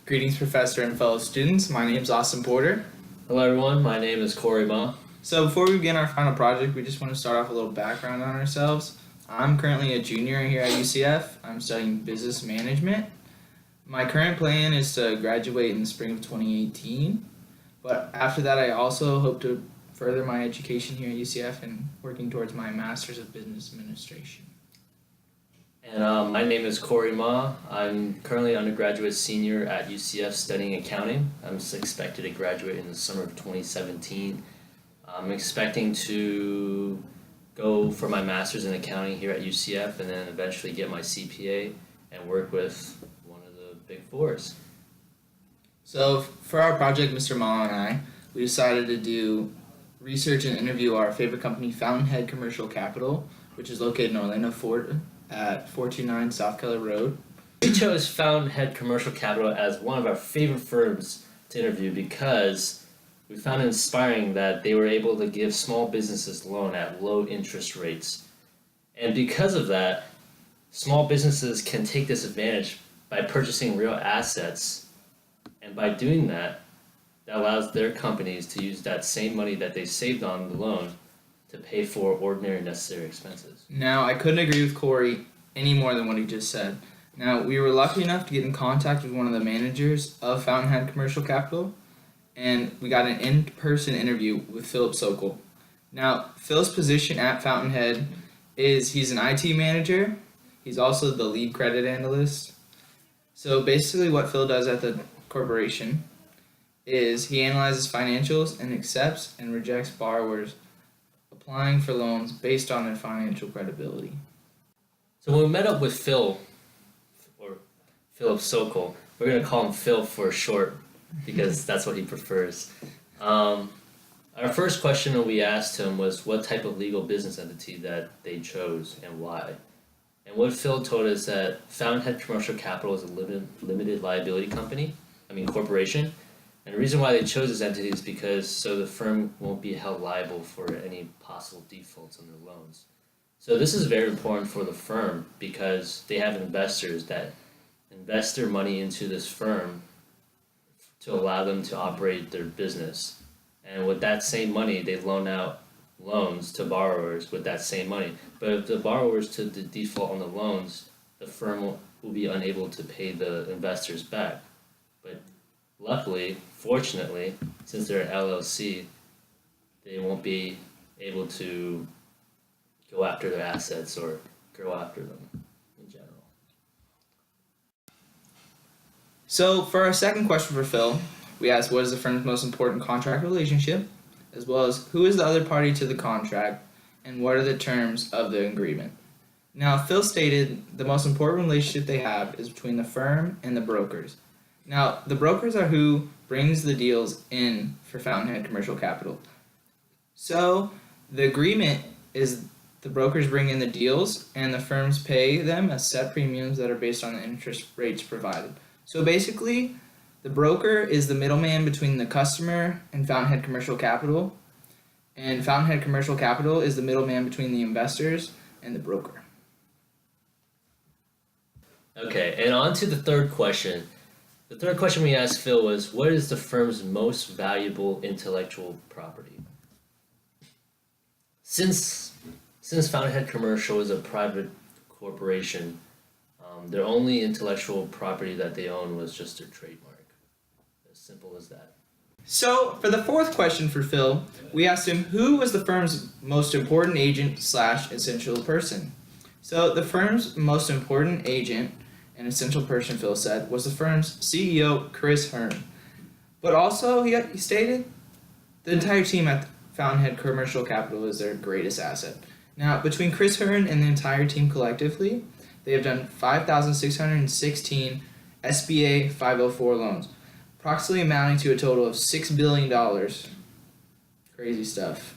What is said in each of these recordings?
Greetings, Professor and fellow students. My name is Austin Porter. Hello everyone, my name is Corey Ma. So before we begin our final project, we just want to start off a little background on ourselves. I'm currently a junior here at UCF. I'm studying business management. My current plan is to graduate in the spring of 2018. But after that, I also hope to further my education here at UCF and working towards my Master's of Business Administration. And my name is Corey Ma. I'm currently an undergraduate senior at UCF studying accounting. I'm expected to graduate in the summer of 2017. I'm expecting to go for my master's in accounting here at UCF and then eventually get my CPA and work with one of the big fours. So for our project, Mr. Ma and I, we decided to do research and interview our favorite company, Fountainhead Commercial Capital, which is located in Orlando, Florida, at 429 South Keller Road. We chose Fountainhead Commercial Capital as one of our favorite firms to interview because we found it inspiring that they were able to give small businesses loan at low interest rates. And because of that, small businesses can take this advantage by purchasing real assets. And by doing that, that allows their companies to use that same money that they saved on the loan to pay for ordinary necessary expenses. Now, I couldn't agree with Corey any more than what he just said. Now, we were lucky enough to get in contact with one of the managers of Fountainhead Commercial Capital, and we got an in-person interview with Philip Sokol. Now, Phil's position at Fountainhead is he's an IT manager. He's also the lead credit analyst. So basically what Phil does at the corporation is he analyzes financials and accepts and rejects borrowers applying for loans based on their financial credibility. So when we met up with Phil, or Philip Sokol, we're going to call him Phil for short because that's what he prefers. Our first question that we asked him was what type of legal business entity that they chose and why. And what Phil told us that Fountainhead Commercial Capital is a limited liability corporation. And the reason why they chose this entity is because so the firm won't be held liable for any possible defaults on their loans. So this is very important for the firm because they have investors that invest their money into this firm to allow them to operate their business. And with that same money, they loan out loans to borrowers with that same money. But if the borrowers to the default on the loans, the firm will be unable to pay the investors back. But luckily, fortunately, since they're an LLC, they won't be able to go after their assets or go after them in general. So for our second question for Phil, we asked what is the firm's most important contract relationship, as well as who is the other party to the contract, and what are the terms of the agreement. Now, Phil stated the most important relationship they have is between the firm and the brokers. Now, the brokers are who brings the deals in for Fountainhead Commercial Capital. So, the agreement is the brokers bring in the deals and the firms pay them as set premiums that are based on the interest rates provided. So basically, the broker is the middleman between the customer and Fountainhead Commercial Capital, and Fountainhead Commercial Capital is the middleman between the investors and the broker. Okay, and on to the third question. The third question we asked Phil was, what is the firm's most valuable intellectual property? Since Fountainhead Commercial is a private corporation, their only intellectual property that they own was just their trademark. As simple as that. So, for the fourth question for Phil, we asked him who was the firm's most important agent / essential person. So, the firm's most important agent and essential person, Phil said, was the firm's CEO, Chris Hearn. But also, he stated, the entire team at Fountainhead Commercial Capital is their greatest asset. Now, between Chris Hearn and the entire team collectively, they have done 5,616 SBA 504 loans, approximately amounting to a total of $6 billion. Crazy stuff.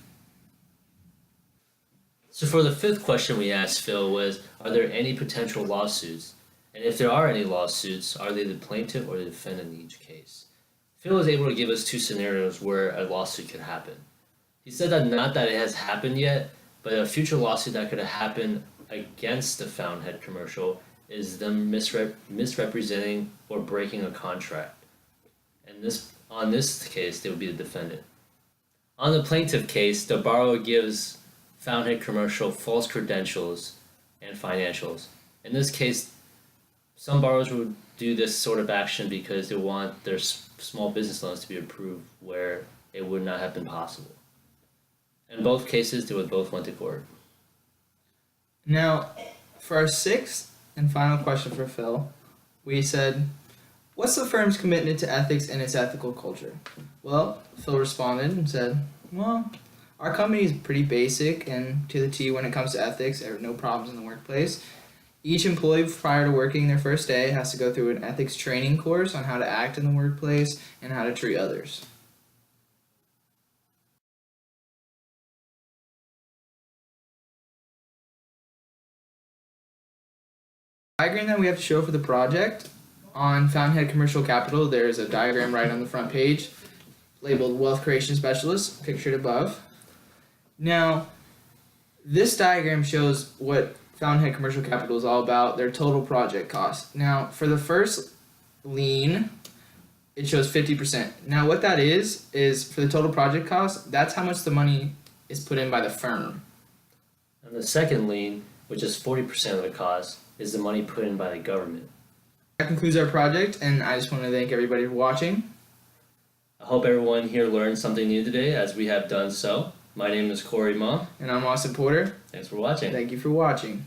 So for the fifth question we asked Phil was, are there any potential lawsuits? And if there are any lawsuits, are they the plaintiff or the defendant in each case? Phil was able to give us two scenarios where a lawsuit could happen. He said that not that it has happened yet, but a future lawsuit that could happen against the Fountainhead Commercial is them misrepresenting or breaking a contract. And on this case, they would be the defendant. On the plaintiff case, the borrower gives Fountainhead Commercial false credentials and financials. In this case, some borrowers would do this sort of action because they want their small business loans to be approved where it would not have been possible. In both cases, they would both went to court. Now, for our sixth and final question for Phil, we said, what's the firm's commitment to ethics and its ethical culture? Well, Phil responded and said, well, our company is pretty basic and to the T when it comes to ethics. There are no problems in the workplace. Each employee prior to working their first day has to go through an ethics training course on how to act in the workplace and how to treat others. Diagram that we have to show for the project on Fountainhead Commercial Capital, there's a diagram right on the front page labeled Wealth Creation Specialist, pictured above. Now, this diagram shows what Fountainhead Commercial Capital is all about, their total project cost. Now, for the first lien, it shows 50%. Now, what that is for the total project cost, that's how much the money is put in by the firm. And the second lien, which is 40% of the cost, is the money put in by the government. That concludes our project, and I just want to thank everybody for watching. I hope everyone here learned something new today, as we have done so. My name is Corey Ma. And I'm Austin Porter. Thanks for watching. Thank you for watching.